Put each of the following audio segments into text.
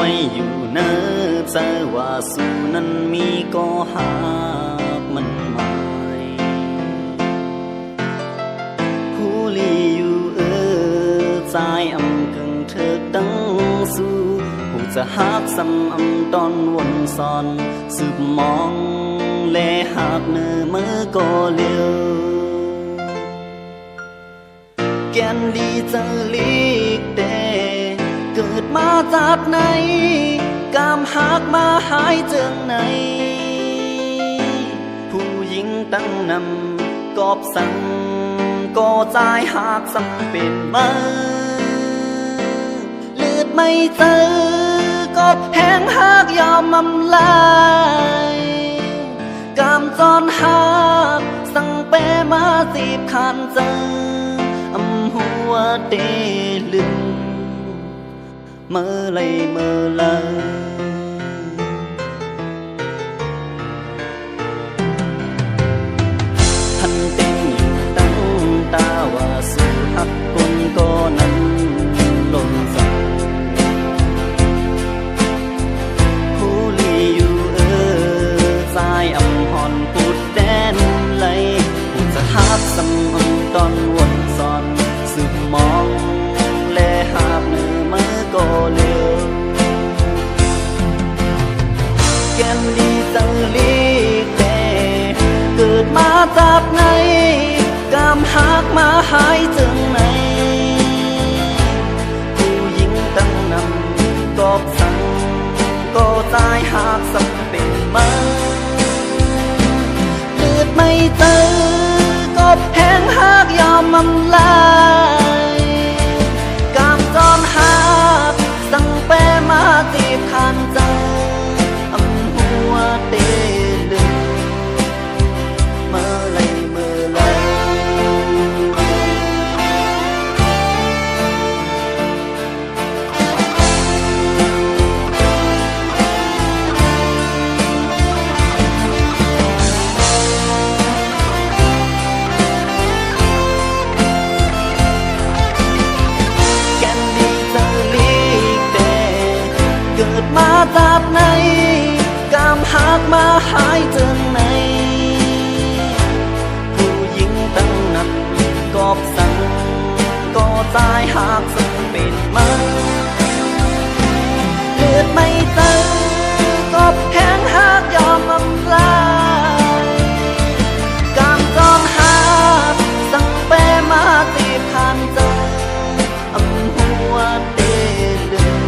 ว้อยู่เนิบใจว่าสู่นั้นมีก็หากมันหมายผู้ลีอยู่ใจอำกึ่งเธอตั้งสู่ผู้จะหักซ้ำอำตอนวนซ้อนสืบมองและหากเนื้อมือก็เลี้ยวแกนดีจะลีกเดเกิดมาจากไหนกามหักมาหายเจิงไหนผู้หญิงตั้งนำกอบสั่งก็ใจหากสำเป็นมาเลือดไม่เจอกอบแห้งหักยอมมำลายกามจอนหักสั่งเปมาจีบขันเจออำหัวเตลึงเมื่อไรเมื่อไรท่านเต็มอยู่ตั้งตาว่าสู่หักคนก็นั้นหล่นสักผู้ลีอยู่สายอำหอนพูดแดนไหลผู้จะหักซ้ำตอนวนซ้อนสืบมองและหาบเนื้อมือก็เลี้ยวแก้มดีจังลีกแต่เกิดมาจากไหนกามหักมาหายจังไหนผู้หญิงตั้งนำกอบสั่งก็ตายหากสำเป็นมาเลือดไม่เจอกอบแห้งหักยอมมำลายกามจอมหักสั่งแปมาจีบขันใจอำหัวเตลึงเมื่อไรเมื่อไรมาจากไหนกามหักมาหายจังไหนผู้หญิงตั้งนับกอบสั่งก็ตายหากสั่งเป็นมาเลือดไม่เจอกอบแห้งหักยอมอำลายกามจอมหักสั่งแปมาตีบขันใจอำหัวเตลึง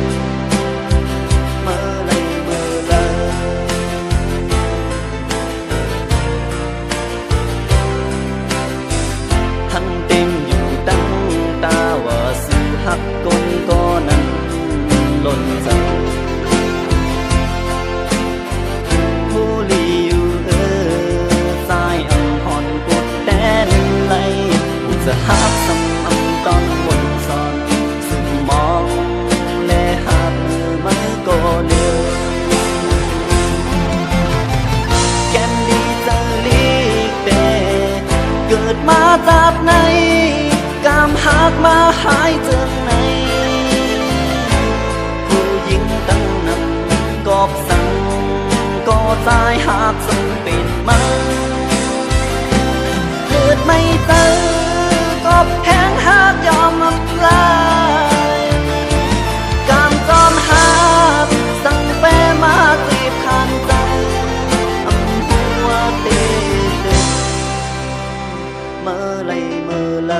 ทั้งเต็มอยู่ตั้งตาว่าสู่หักก้นก็นั้นหล่นใจผู้ลีอยู่สายอำหอนกดแดนไหลผู้จะหักซ้ำอำตอนวนซ้อนซึ่งมองและหักมือไม่ก็เลี้ยวแก้มดีจะลีกแต่เกิดมาจากไหนกามหักมาหายจังไหนผู้หญิงตั้งนำกอบสั่งก็ตายหากสั่งเป็นมาเลือดไม่เจอกอบแห้งหักยอมอำลายกามจอมหักสั่งแปมาจีบขันใจอำหัวเตลึงเมื่อไรเมื่อไร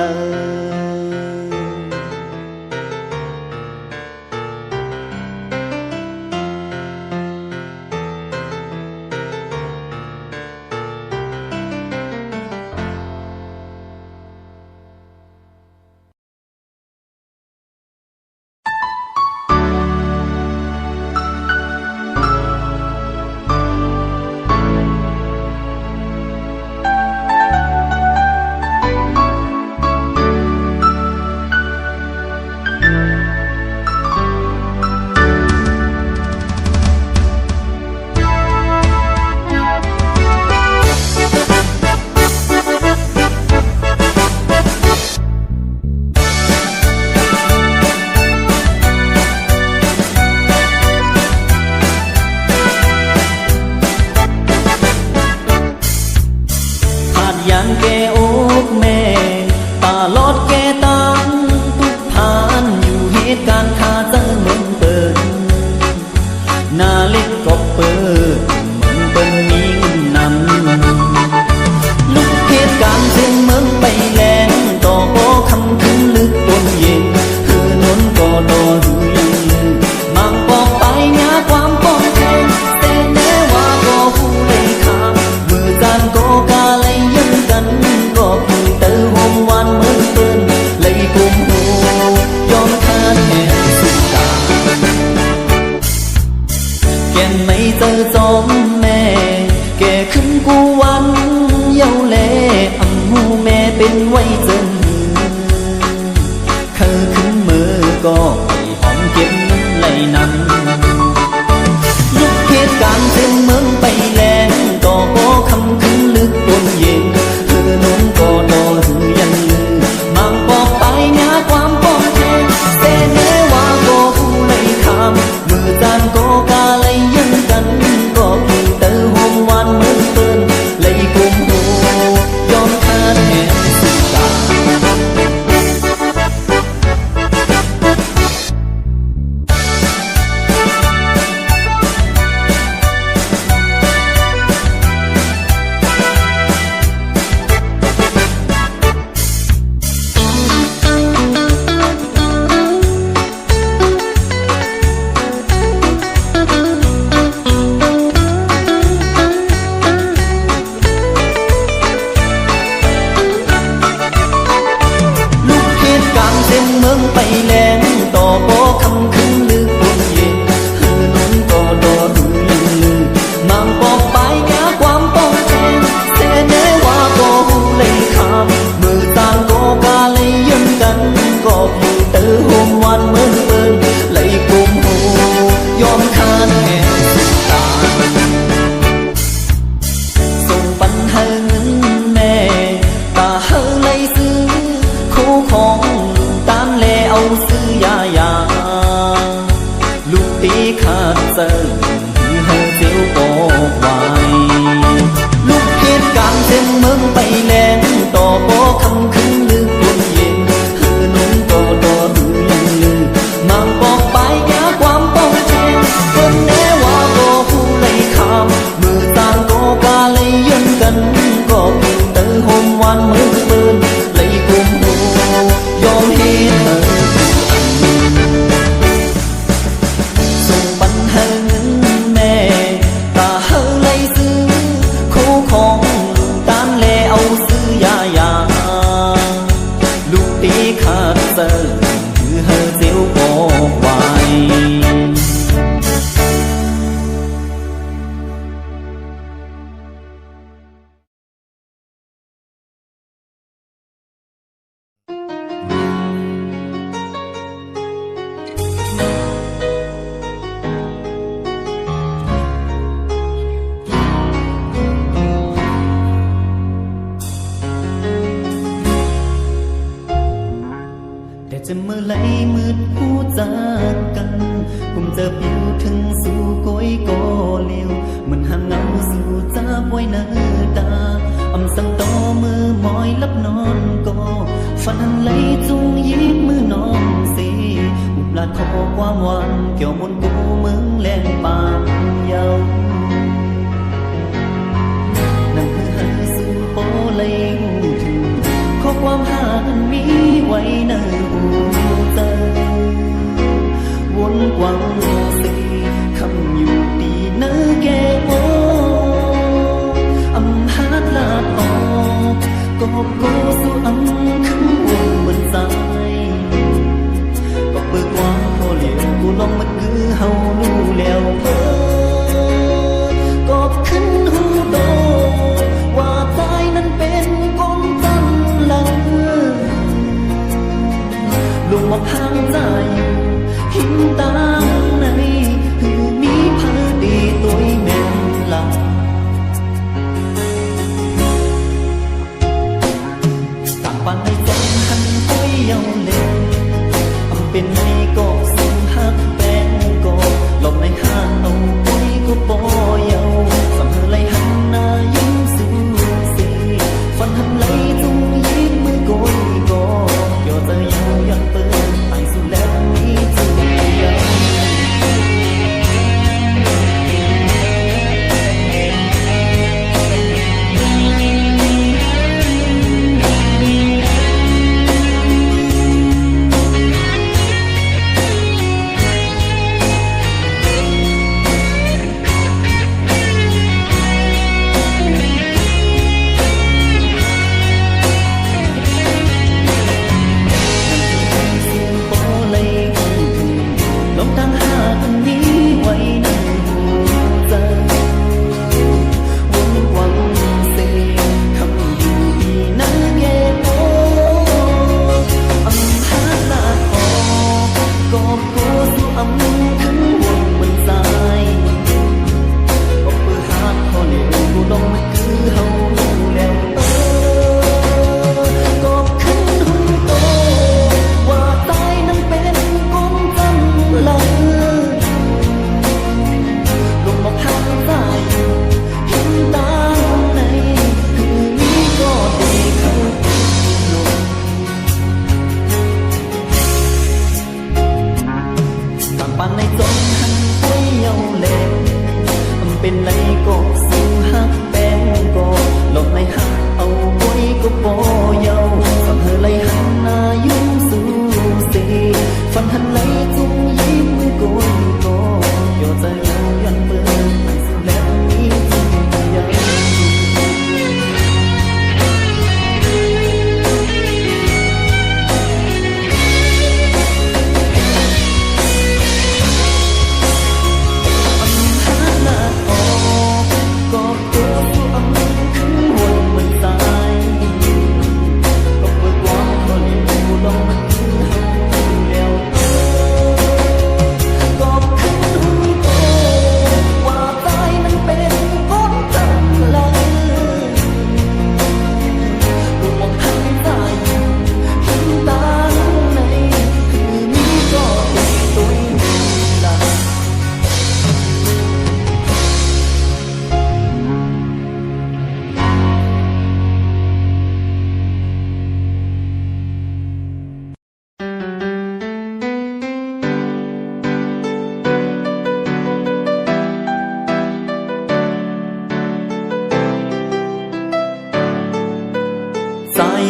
นแกอกแม่ตาลอดแกตังทุกผ่านอยู่เหตุการณ์ขาเจอเหมือนเปิดนาเล็กก็เปิดเหมือนเปิ้นมีเงินนำลุกเหตุการณ์ถึงเมืองไปแลงต่อโบคำคืนลึกบนเย็นคือนนก็ดอหือยังลือมังปอกไปหาความป้องแทนแต่แน่ว่าก็ผู้เลยคำมือจานก็กาเลยยังกันก็คือเตอหอมหวานเหมือนเปิ้นเลยกุมหูยอมคาดแห่สุดตาแกไม่เจอจอมแม่แกขึ้นกูวันเย้าแลอำหูแม่เป็นไว้เจนเคยขึ้นมือก็ไปหอมเก็บน้ำไหลนั้นลุกเหตุการณ์ถึงเมืองไปแลงก็โบคำขึ้นลึกบนเย็นคือนนก็ดอหือยังลือมังปอกไปหาความป้องแทนแต่แน่ว่าก็ผู้เลยคำมือจานก็กาเลยยังกันก็คือเตอหอมหวานเหมือนเปิ้นเลยกุมหูยอมคาดแห่สุดตาเมืองไปแลงต่อโบคำคืนลึกบนเย็นคือนนก็ดอหือยังลือมังปอกไปหาความป้องแทนแต่แน่ว่าก็หูเลยคำมือต่างก็กาเลยยังกันก็คือเตอหอมหวานเหมือนเปิ้นเลยกุมหูยอมคานแห่สุดตาส่งปันเฮเงินแม่ตาเฮเลยซื้อคู่ของตามแลเอาซื้อยายาลูกตีขาดเซิงหือเฮอเสียวปอกไว้ลูกเหตุการณ์ถึงเมืองไปแลงต่อโบคำคืนลึกบนเย็นคือนนก็ดอหือยังลือมังปอกไปหาความป้องแทนเพิ่นแน่ว่าก็ผู้เลยคำมือต่างก็กาเลยยังกันก็คือเตอหอมหวานเหมือนเปิ้นเลยกุมหูยอมเฮ็ดเธอส่งปันเฮเงินแม่ตาเฮเลยซื้อคู่ของตามแลเอาซื้อยายาลูกตีขาดเซิงคือเฮอเสียวบอกไว้จะเมื่อไหลมืดหูจากกันผมจะปิวถึงสู่ก้อยก่อเลี้ยวเหมือนห่างเงาสู่จับไว้เนื้อตาอำสั่งต่อมือมอยลับนอนก็ฝันหันไหลจุงยิบมือน้องสิอุบลาดขอความหวานเกี่ยวมนกูมึงแลงปากเยานั่งเฮือสู่โปเลยหูถึงข้อความหาอันมีไว้ในหูใจวนกว้างสิคำอยู่ดีเนื้อแกโออำหาดลาดออกก็โกสู่อำขึ้นวนเหมือนใจก็เปิดกว้างพอเหลียวกูลองมันคือเฮารู้แล้วก็ขึ้นหูโตว่าใจนั้นเป็นคนจังหลังลงมาพังใจหินตางในคือมีพาดีตัวแม่นลา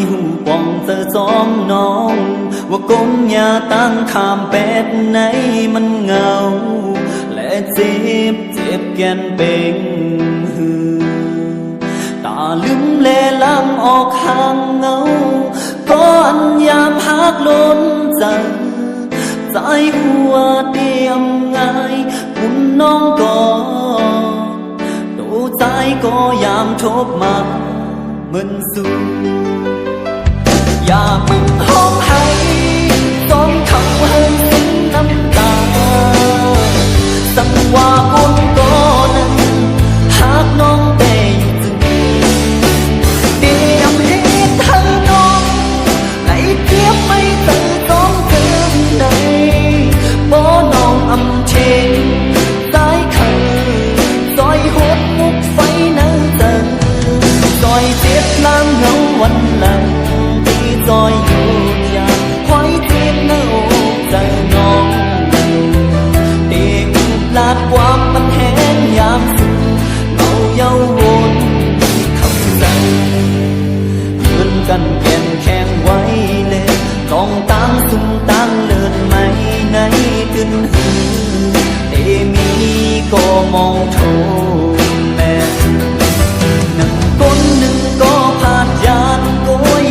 หูปองเจอสองน้องว่ากงยาตั้งขามแปดในมันเหงาและเจ็บแก่นเป็งหือตาลืมแลลังออกห่างเงาก่อนยามหักล้นใจหัวเตรียมง่ายอุ่นน้องก่อนตัวใจก็ยามทบมาเหมือนสูอย่ามึงห้องให้ต้องเขาให้สิ้นน้ำตาสังว่าคนก็นั้นหากน้องแต่อยู่จึงเตรียมให้ทั้งน้องไหลเทียบไม่เติมต้องเกินใดบ่น้องอำเชงสายขังซอยหดมุกไฟนั่งเจอซอยเจ็บล้างเงาวันหลังซอยอยู่อย่างคอยเจ็บเน่าใจน้องเด็กลาดความมันแห้งยามสุดเมาเย้าวนคำสั่งเพื่อนกันแก่นแข่งไว้เลยต้องตั้งสุ่มตั้งเลิศไม่ในขึ้นหือเตมีก็มองโทแม่หนึ่งคนหนึ่งก็ผ่านยานโกย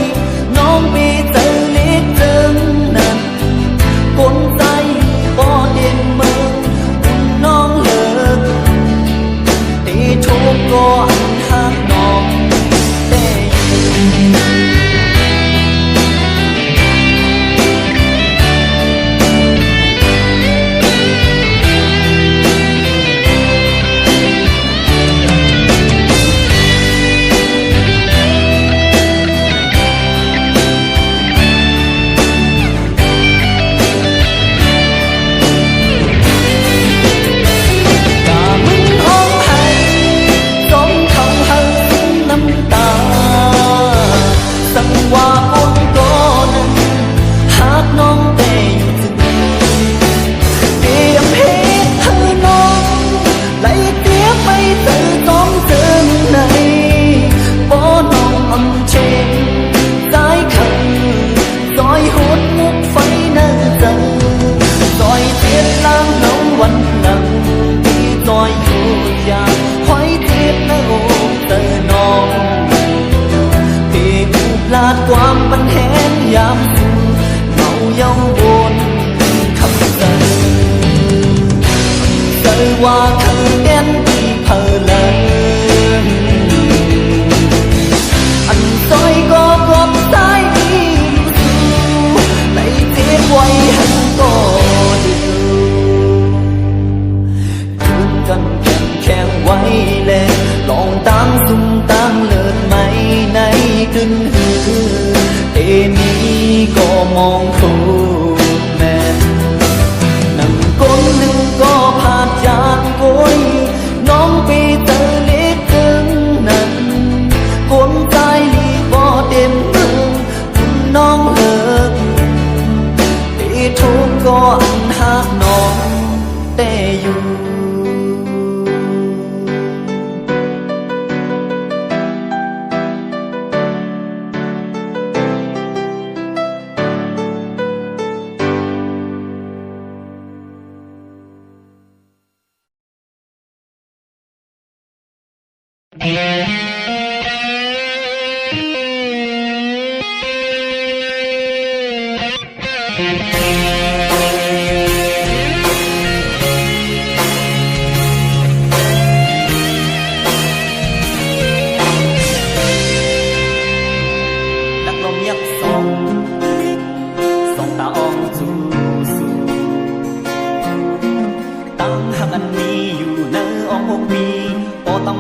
น้องไปเจอเล็กเจิงนั้นคนใจบ่เด่นเมืองอุ่นน้องเลิกตีทุกก็อันหักน้องแต่ลาดความปันแห้งยามสูเมาเย้าวนคำสั่งเจอว่าขังแก่นที่เพอเลยอันซอยก็กลมสายดีสู่ในเจ็บไว้หันก็ดูคืนกันแข่งไว้เลยลองตั้งสุ่มตั้งเลิศไม่ในขึ้นหือเตมีก็มองถูกแม่นั่งคนหนึ่งก็ผ่านจานโกยน้องไปเจอเล็กถึงนั้นคนใจลีบ่เด่นเมืองคุณน้องเลิกตีทุกก็อันหักน้องแต่อยู่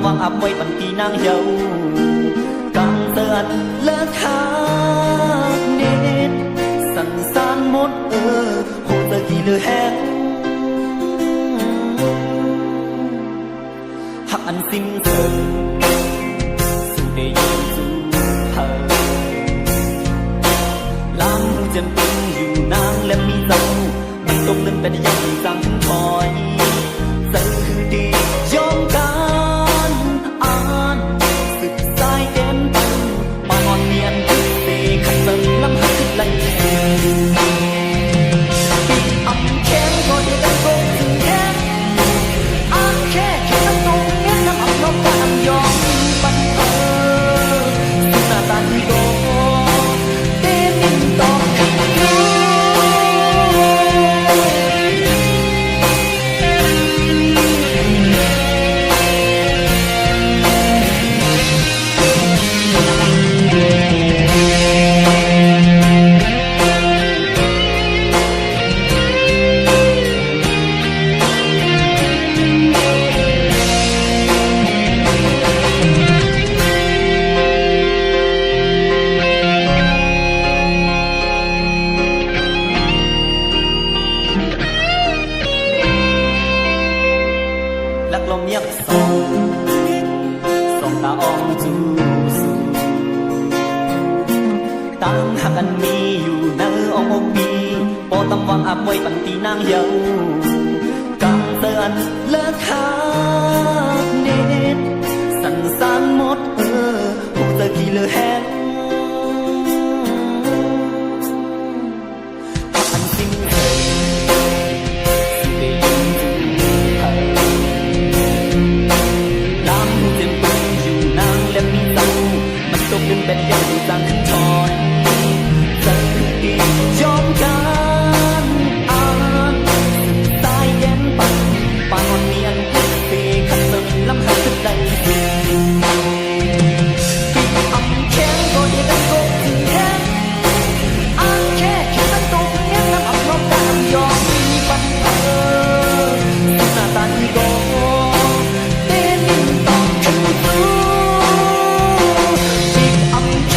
วางอับไว้ปันตีนางเยากังเตือนเลิกขาดเด็ดสันสานหมดโหเตอกี่เลือแห้งหักอันสิ้นเธอสู่ได้ยินสู่เธอล้างหูเจ็บตึงอยู่นางและมีเจ้ามันตกเลื่อนไปได้ยังจังถอยเจอคือดียอมกันศึกสายเด่นปันมานอนเนียน ตามหากันมีอยู่เนอออกปีโปตำวังอาบไว้ปันตีนางเยากำเตือนเลิกหาเน็ตสันสานหมดพวกเธอขี้เลือแห้งพันสิ่งเธอน้ำหูเต็มปืนอยู่นางและมีเตามันตกดึงเป็นยังดูจางขึ้นทอนเธอคือดียอมกันอ่านตายแย้นปันปานวันเมียนกุศเสขัดเติมลำหาขึ้นใดปีอ่ำแข็งก็ได้กันก็ถึงแห้งอ่ำแค่แค่ตั้งตัวถึงแห้งน้ำอับรอบกามยอมมีปัญหาหน้าตาดีก็เต้นต้องขึ้นสู้ปีอ่ำ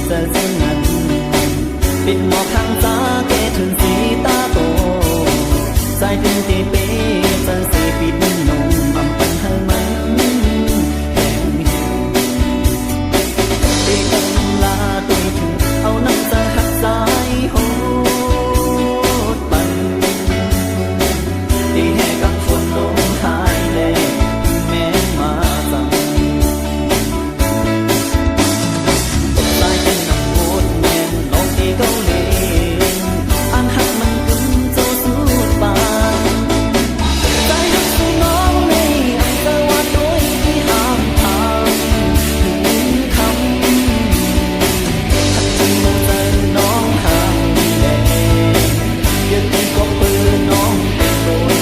เจอเช่นนั้นปิดหมอกทางตาเกถึงสีตาโตใจถึงตีปีเจอสีปิดนงบำปันให้มันแห้งหิวตีกันลาตุยถึงเอาน้ำใจหักสายโหดไปตีแห่กับฝนลงหายเลยแม้มาสั่งตายเป็นน้ำโคตรแม่นน้องที่เกาหลีอันหักมันกึ่งโจสูดปานใจหักสู่น้องในอันเจอว่าโดยที่ห้ามทางถึงคำหักจริงมาเจอน้องห่างแดงยังตีก็ปืนน้องเป็นโดย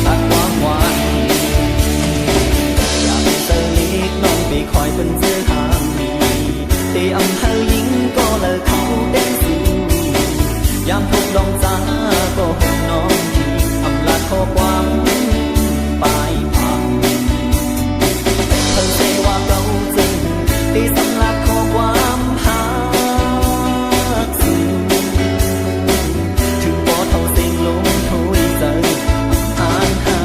ตัดความหวานอยากเจอลีกน้องไปคอยเป็นเจอห่างมีตีอำเภอยิงก็เลิกเขาเต้นสู่ยามพบดองจ้าก็หงน้องที่อำลาข้อความปลายพังเพิ่งเสว่าเก่าจึงตีสำลักข้อความหากสิ่งถึงบ่เท่าสิ่งลงทุยใจอ่านหา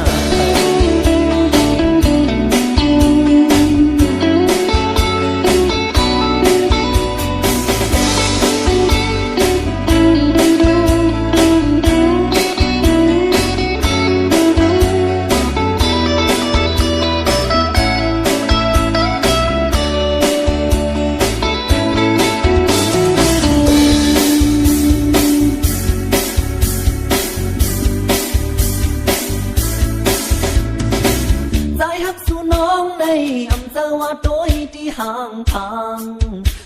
ใจหักสู่น้องในอำเจอว่าโดยที่ห่างทาง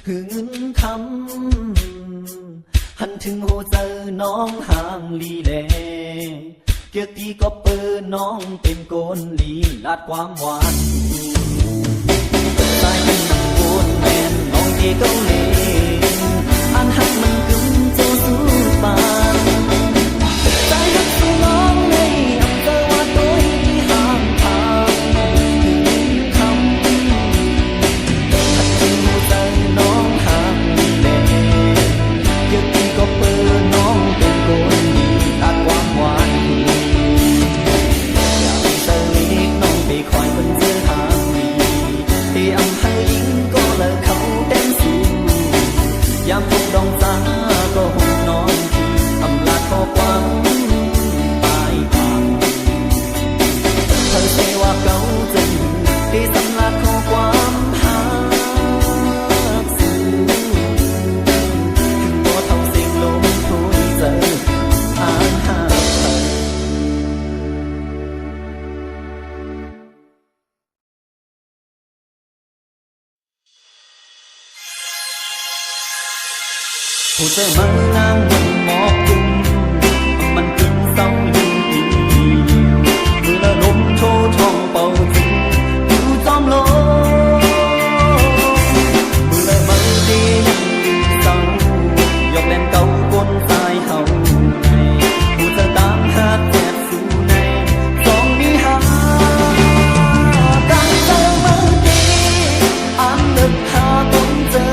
หึงคำหันถึงหัวเจอน้องห่างลีแลเกียรติก็เปิดน้องเป็นโกนลีลาดความหวานใจเป็นน้ำโกนแม่นน้องที่เกาหลีอันหักมันกึ่งโจสู้ปานใจหักสู่น้องในอำเจอว่าโดยที่ห่างทางถึงคำหักจึงหัวใจน้องห่างลีแลเกียรติก็เปิดน้องเป็นโกนลีลาดความหวานอยากเจอลีกน้องไปคอยเป็นเจอห่างลีที่อำเภอยิงก็เลิกเขาเต้นสู่ยามพบดองจ้าก็หงน้องที่อำลาข้อความปลายทางเธอเสว่าเก่าจึงที่สำลักข้อความหากสู่ถึงบ่เท่าสิ่งลมทุยเจออ่านหา ผู้เจอมันนางมันหมอกกลุ่มมันกินเศร้าลืมดีมือละลมโชว์ช่องเป่าจึงอยู่จอมโลมือละมันดียังลืมเศร้ายกแลมเก่าบนสายเฮาในผู้เจอตามหาแจ็บสู่ในสองมีหาการเจอมันดีอันลึกหาต้นเจอ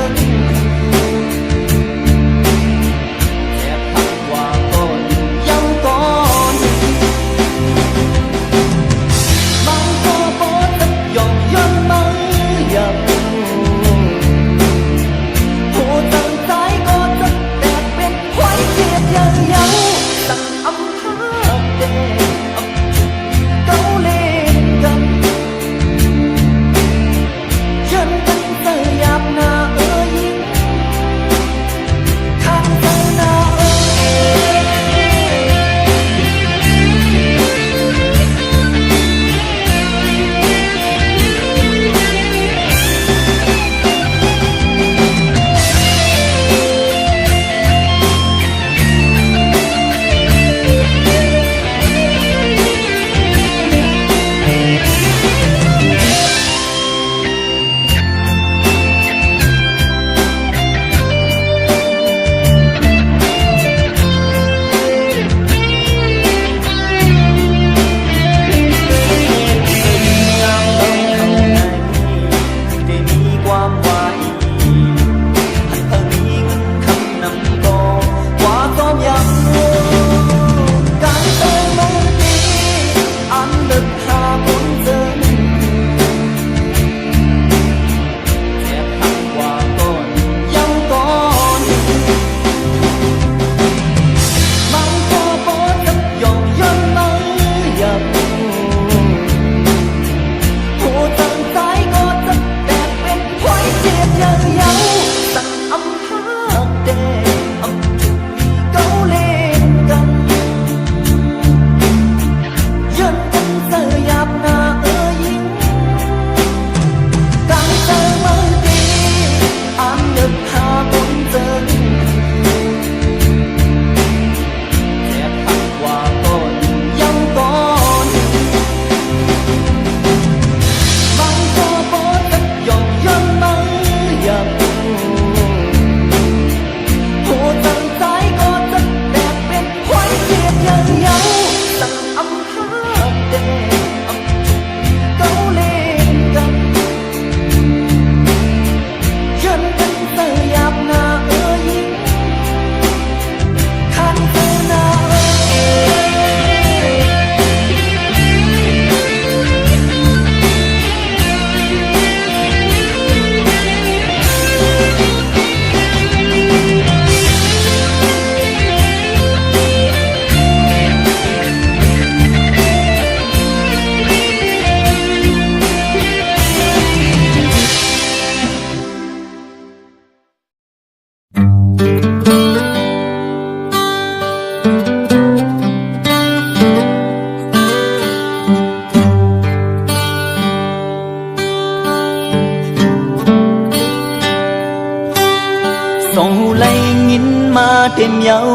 dẫu lấy nhìn mà thêm nhau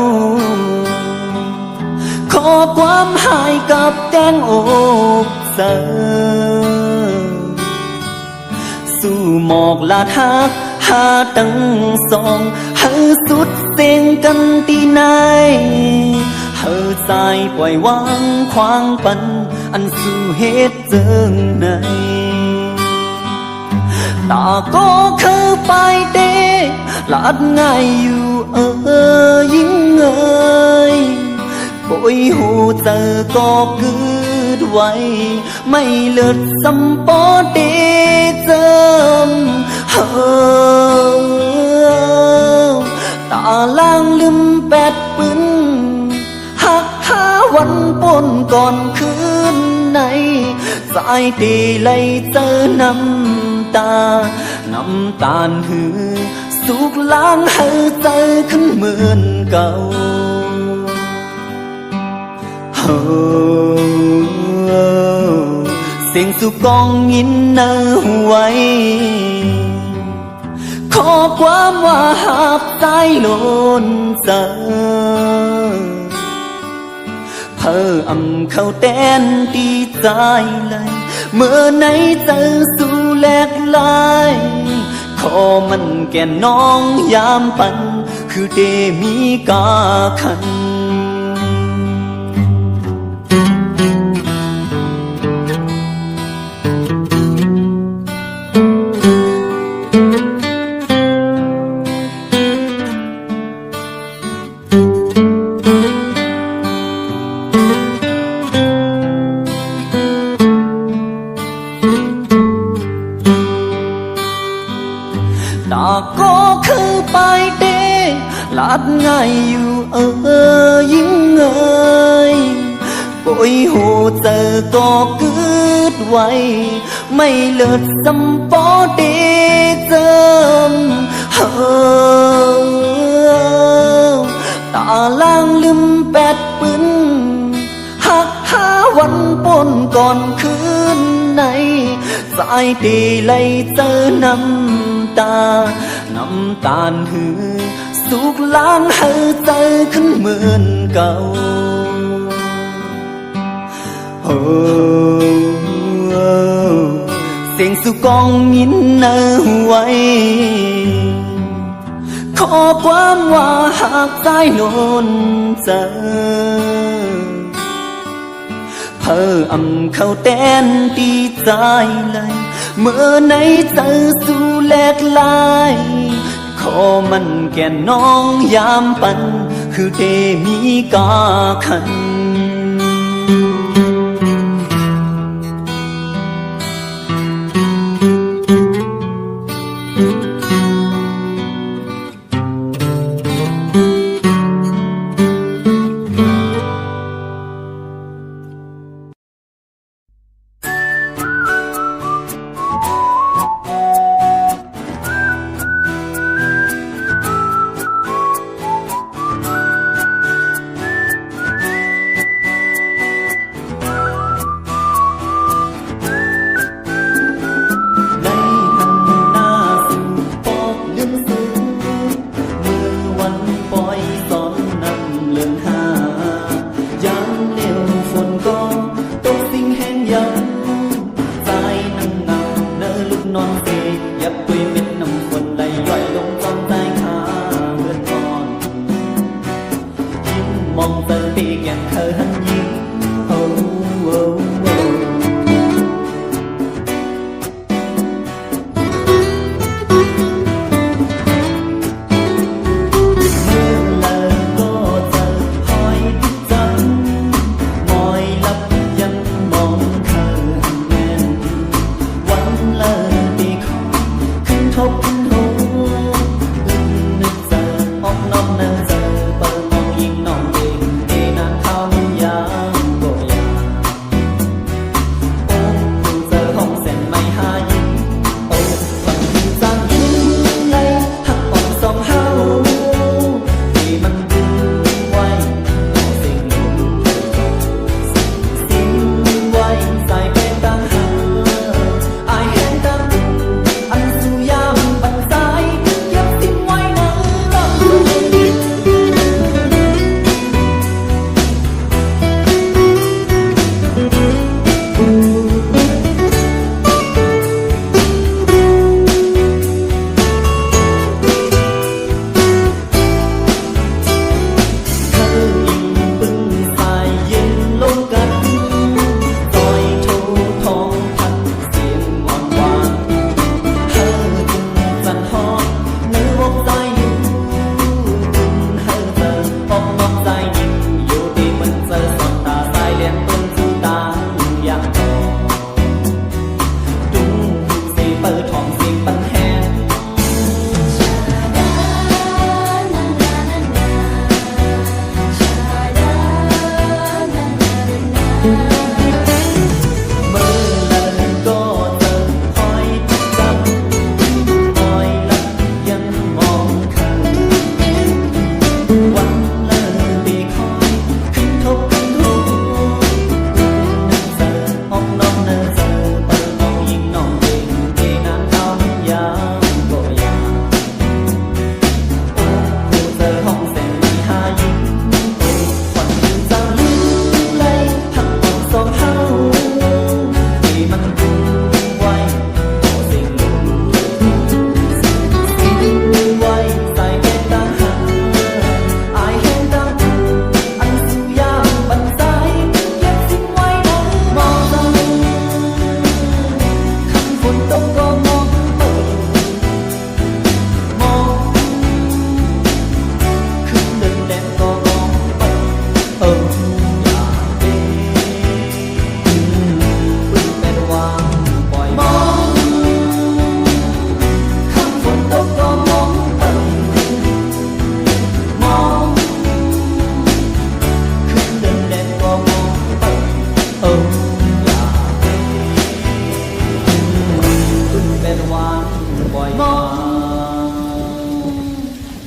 khó quám hai cặp đen ốp giờ dù một là thác hà tầng song hơ suốt sen căn tí này hơ dài quay quang khoang bắn ăn su hết dương này ta có khơ bài đê là ngày yêu ở những người bội hồ giờ có cứ đuổi mây lượt xăm bó đê dâm ta lang lưng bẹt bưng hắc háวันปนก่อนคืนในสายตีไหลเจอน้ำตาน้ำตาลหือสุกล้างให้ใจขึ้นเหมือนเก่าเสียงสุกองยินเนอไว้ขอความว่าหากใจโลนเจอเพออำเข้าแตนตีใจเลยเมื่อไหนเจอสู่แหลกลายขอมันแก่น้องยามปันคือเดมีกาคันก็คือไปเดลาดง่ายอยู่ยิ่งเงยปอยหูเจอก็กึดไว้ไม่เลิศสำปอเดเจิมตาล่างลืมแปดปึ้นหักหาวันปนก่อนคืนในสายตีไหลเจอน้ำตาน้ำตาลหือสุกล้างให้ใจขึ้นเหมือนเก่าเสียงสุกองยินเนอไว้ขอความว่าหากใจโนนเจอเพออำเข้าแตนตีใจเลยเมื่อไหนเจอสู่แหลกลายขอมันแก่น้องยามปันคือเดมีกาคัน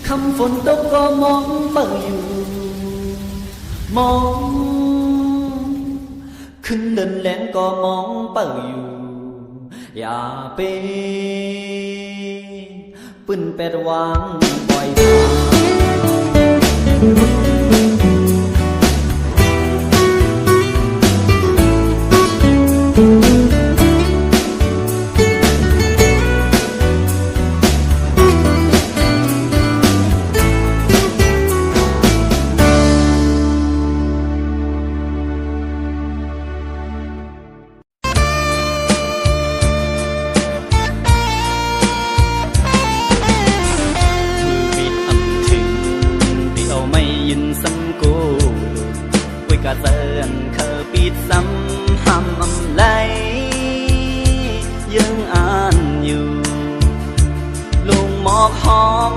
คำฝนตกก็มองเปิดอยู่มองขึ้นเดินแหลงก็มองเปิดอยู่อย่าเป็นปืนแปดวางปล่อยมากะเซินเคอปิดซ้ำห้ำอำไลยังอ่านอยู่ลุงหมอกหอม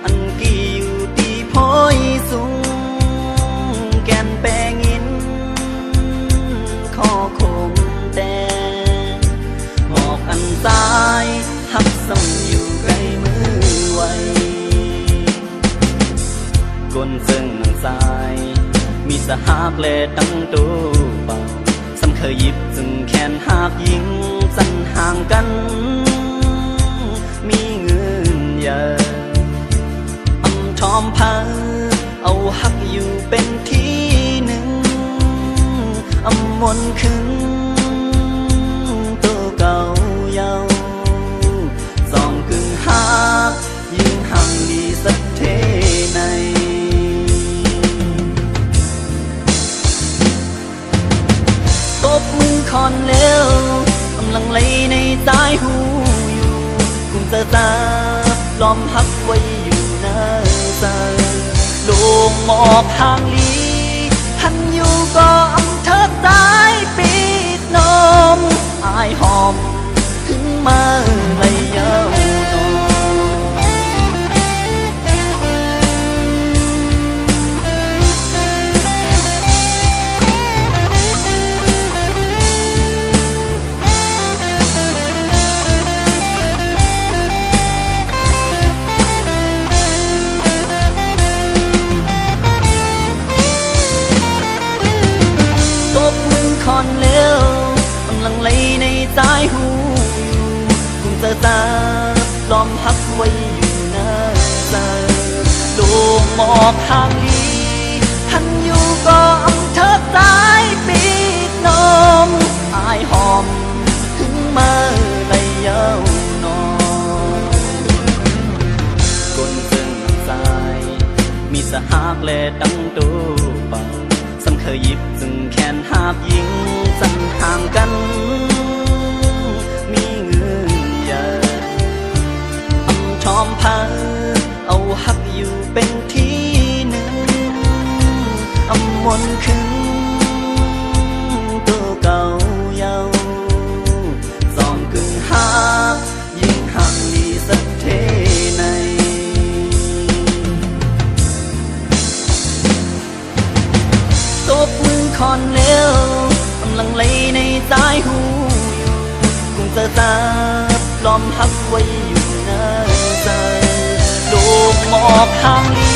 อันกี่อยู่ตีโพยสูงแกนแปงินข้อคมแต่หมอกอันตายหักซ้ำอยู่ไกลมือไวกลนซึ่งนังสายมีสหากและตั้งตัวเบาสำเคยหยิบจึงแขนหากยิงสันห่างกันมีเงินเยอะอำทอมเพอเอาหักอยู่เป็นที่หนึ่งอำมนขึ้นตัวเก่าเยาสองกึ่งหักยิงห่างดีสักเทในตบมือคอนเร็วกำลังไหลในสายหูอยู่กุมเจอตาล้อมหักไว้อยู่หน้าใจลงหมอกทางลีหันอยู่ก็อำเธอสายปิดนมอายหอมถึงมาเลยเยาวนอนคอนเร็วกำลังไหลในสายหูอยู่กุมเจอตาล้อมหักไว้อยู่หน้าใจโลกหมอกทางลีหันอยู่ก็อำเธอสายปิดนมอายหอมถึงมาเลยเยาวนอนกลซึ่งสายมีสหากและตั้งตัวเบาเคยหยิบจึงแขนหาบยิงสันห่างกันมีเงินเยอะอำชอมเพอเอาหักอยู่เป็นที่หนึ่งอำมนขึ้นตัวเก่าเยาสองกึ่งหักยิงห่างดีสักเทในตบมือคอนเร็วกำลังไหลในสายหูอยู่กุมเจอตาล้อมหักไว้อยู่หน้าใจโลกหมอกทางลี